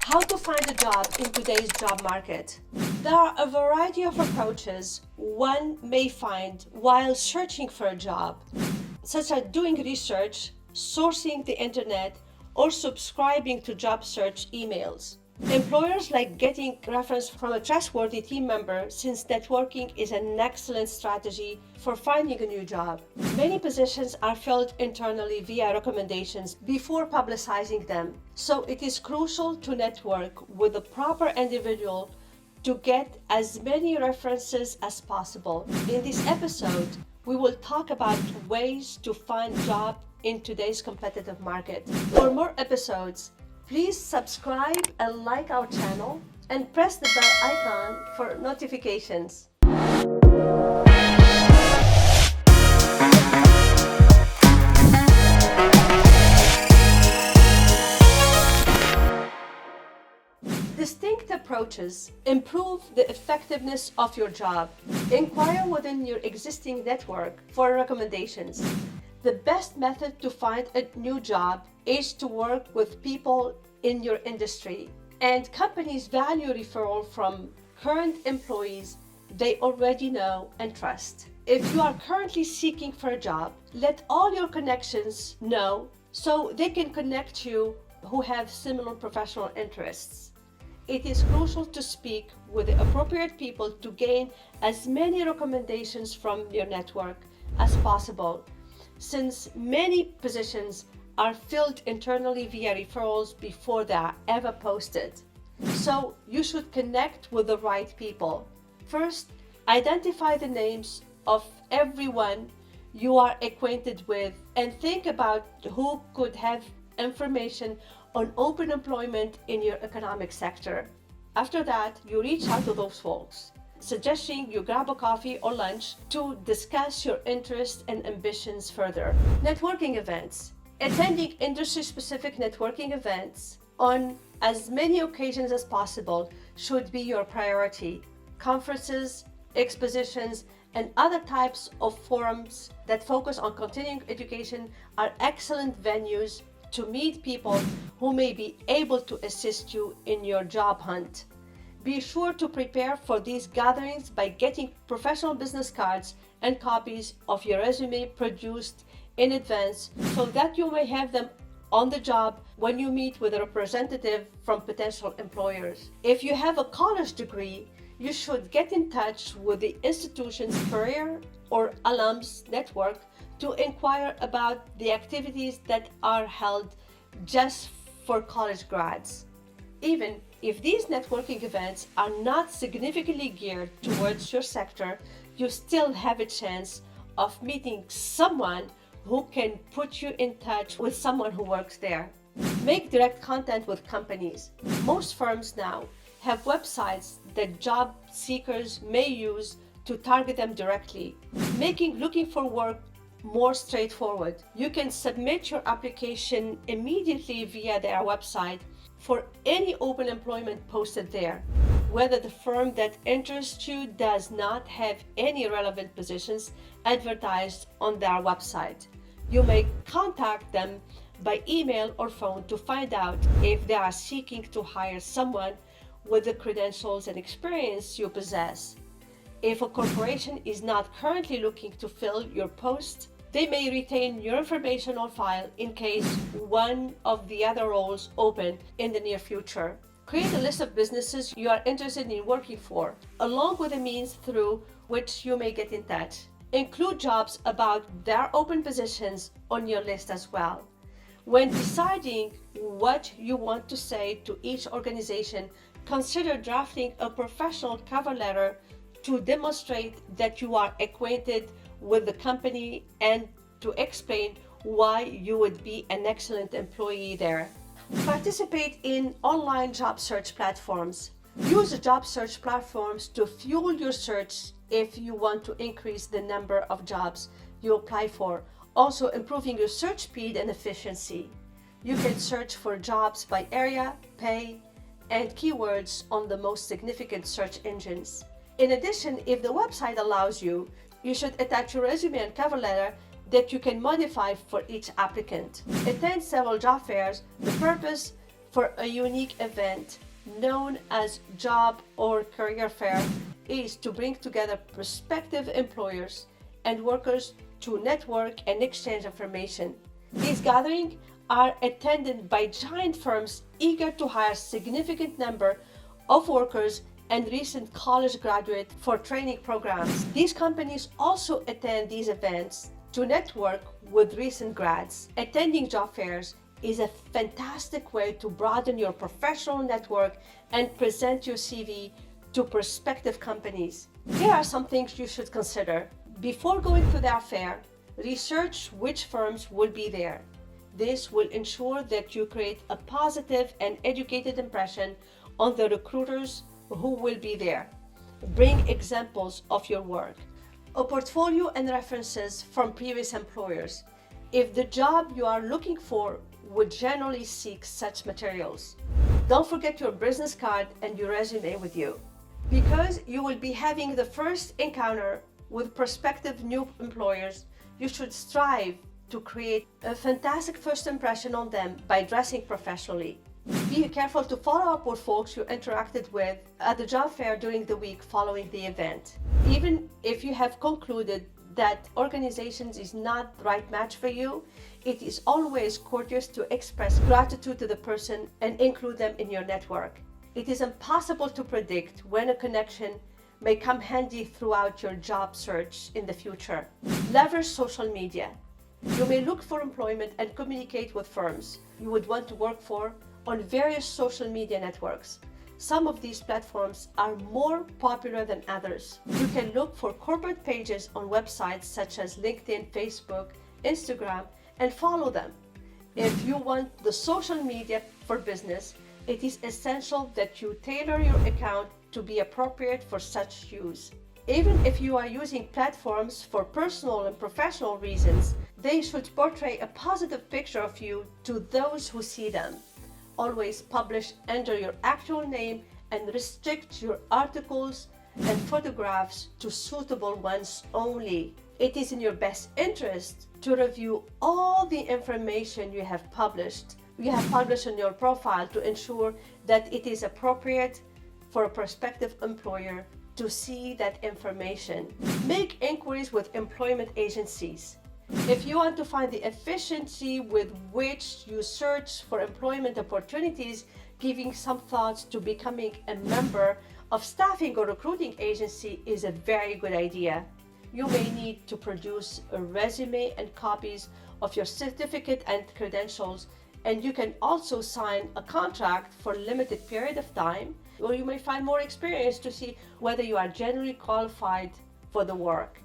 How to find a job in today's job market. There are a variety of approaches one may find while searching for a job, such as doing research, sourcing the internet, or subscribing to job search emails. Employers like getting reference from a trustworthy team member, since networking is an excellent strategy for finding a new job. Many positions are filled internally via recommendations before publicizing them, so it is crucial to network with the proper individual to get as many references as possible. In this episode, we will talk about ways to find a job in today's competitive market. For more episodes, please subscribe and like our channel and press the bell icon for notifications. Distinct approaches improve the effectiveness of your job. Inquire within your existing network for recommendations. The best method to find a new job is to work with people in your industry, and companies value referral from current employees they already know and trust. If you are currently seeking for a job, let all your connections know so they can connect you who have similar professional interests. It is crucial to speak with the appropriate people to gain as many recommendations from your network as possible, since many positions are filled internally via referrals before they are ever posted. So you should connect with the right people. First, identify the names of everyone you are acquainted with and think about who could have information on open employment in your economic sector. After that, you reach out to those folks, suggesting you grab a coffee or lunch to discuss your interests and ambitions further. Networking events. Attending industry-specific networking events on as many occasions as possible should be your priority. Conferences, expositions, and other types of forums that focus on continuing education are excellent venues to meet people who may be able to assist you in your job hunt. Be sure to prepare for these gatherings by getting professional business cards and copies of your resume produced in advance so that you may have them on the job when you meet with a representative from potential employers. If you have a college degree, you should get in touch with the institution's career or alums network to inquire about the activities that are held just for college grads. Even if these networking events are not significantly geared towards your sector, you still have a chance of meeting someone who can put you in touch with someone who works there. Make direct contact with companies. Most firms now have websites that job seekers may use to target them directly, making looking for work more straightforward. You can submit your application immediately via their website for any open employment posted there, whether the firm that interests you does not have any relevant positions advertised on their website. You may contact them by email or phone to find out if they are seeking to hire someone with the credentials and experience you possess. If a corporation is not currently looking to fill your post, they may retain your information on file in case one of the other roles open in the near future. Create a list of businesses you are interested in working for, along with the means through which you may get in touch. Include jobs about their open positions on your list as well. When deciding what you want to say to each organization, consider drafting a professional cover letter to demonstrate that you are acquainted with the company and to explain why you would be an excellent employee there. Participate in online job search platforms. Use job search platforms to fuel your search if you want to increase the number of jobs you apply for, also improving your search speed and efficiency. You can search for jobs by area, pay, and keywords on the most significant search engines. In addition, if the website allows you, you should attach your resume and cover letter that you can modify for each applicant. Attend several job fairs. The purpose for a unique event known as job or career fair is to bring together prospective employers and workers to network and exchange information. These gatherings are attended by giant firms eager to hire a significant number of workers and recent college graduates for training programs. These companies also attend these events to network with recent grads. Attending job fairs is a fantastic way to broaden your professional network and present your CV to prospective companies. Here are some things you should consider. Before going to their fair, research which firms will be there. This will ensure that you create a positive and educated impression on the recruiters who will be there. Bring examples of your work, a portfolio and references from previous employers, if the job you are looking for would generally seek such materials. Don't forget your business card and your resume with you. Because you will be having the first encounter with prospective new employers, you should strive to create a fantastic first impression on them by dressing professionally. Be careful to follow up with folks you interacted with at the job fair during the week following the event. Even if you have concluded that organizations is not the right match for you, it is always courteous to express gratitude to the person and include them in your network. It is impossible to predict when a connection may come handy throughout your job search in the future. Leverage social media. You may look for employment and communicate with firms you would want to work for on various social media networks. Some of these platforms are more popular than others. You can look for corporate pages on websites such as LinkedIn, Facebook, Instagram, and follow them. If you want the social media for business, it is essential that you tailor your account to be appropriate for such use. Even if you are using platforms for personal and professional reasons, they should portray a positive picture of you to those who see them. Always publish under your actual name and restrict your articles and photographs to suitable ones only. It is in your best interest to review all the information you have published on your profile to ensure that it is appropriate for a prospective employer to see that information. Make inquiries with employment agencies. If you want to find the efficiency with which you search for employment opportunities, giving some thoughts to becoming a member of staffing or recruiting agency is a very good idea. You may need to produce a resume and copies of your certificate and credentials, and you can also sign a contract for a limited period of time, or you may find more experience to see whether you are generally qualified for the work.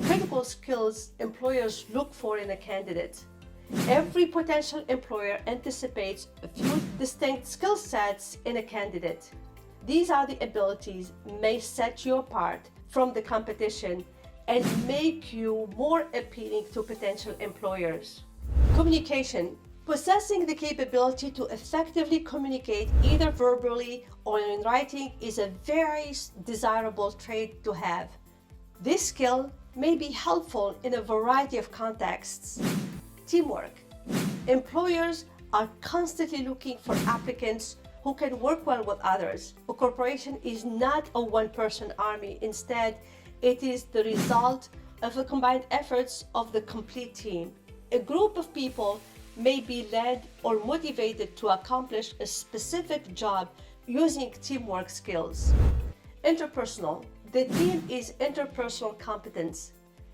Critical skills employers look for in a candidate. Every potential employer anticipates a few distinct skill sets in a candidate. These are the abilities may set you apart from the competition and make you more appealing to potential employers. Communication. Possessing the capability to effectively communicate either verbally or in writing is a very desirable trait to have. This skill may be helpful in a variety of contexts. Teamwork. Employers are constantly looking for applicants who can work well with others. A corporation is not a one-person army. Instead, it is the result of the combined efforts of the complete team. A group of people may be led or motivated to accomplish a specific job using teamwork skills. Interpersonal. The theme is interpersonal competence.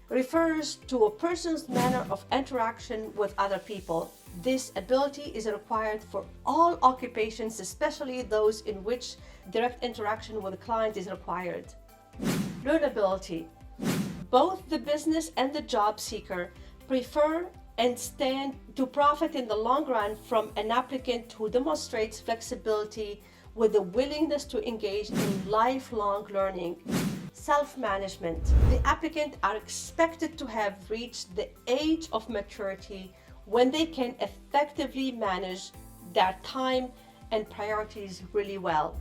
Refers to a person's manner of interaction with other people. This ability is required for all occupations, especially those in which direct interaction with a client is required. Learnability. Both the business and the job seeker prefer and stand to profit in the long run from an applicant who demonstrates flexibility with a willingness to engage in lifelong learning. Self-management. The applicant are expected to have reached the age of maturity when they can effectively manage their time and priorities really well.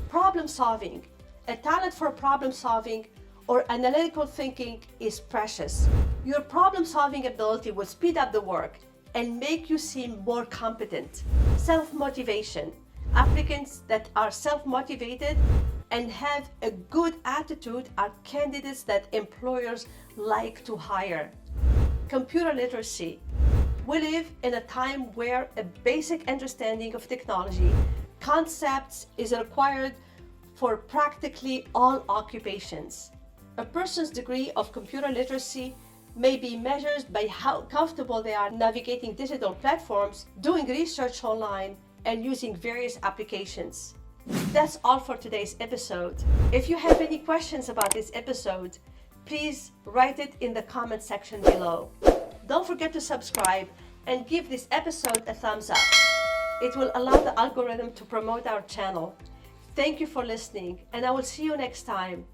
Problem solving. A talent for problem solving or analytical thinking is precious. Your problem-solving ability will speed up the work, and make you seem more competent. Self-motivation. Applicants that are self-motivated and have a good attitude are candidates that employers like to hire. Computer literacy. We live in a time where a basic understanding of technology concepts is required for practically all occupations. A person's degree of computer literacy may be measured by how comfortable they are navigating digital platforms, doing research online, and using various applications. That's all for today's episode. If you have any questions about this episode, please write it in the comment section below. Don't forget to subscribe and give this episode a thumbs up. It will allow the algorithm to promote our channel. Thank you for listening, and I will see you next time.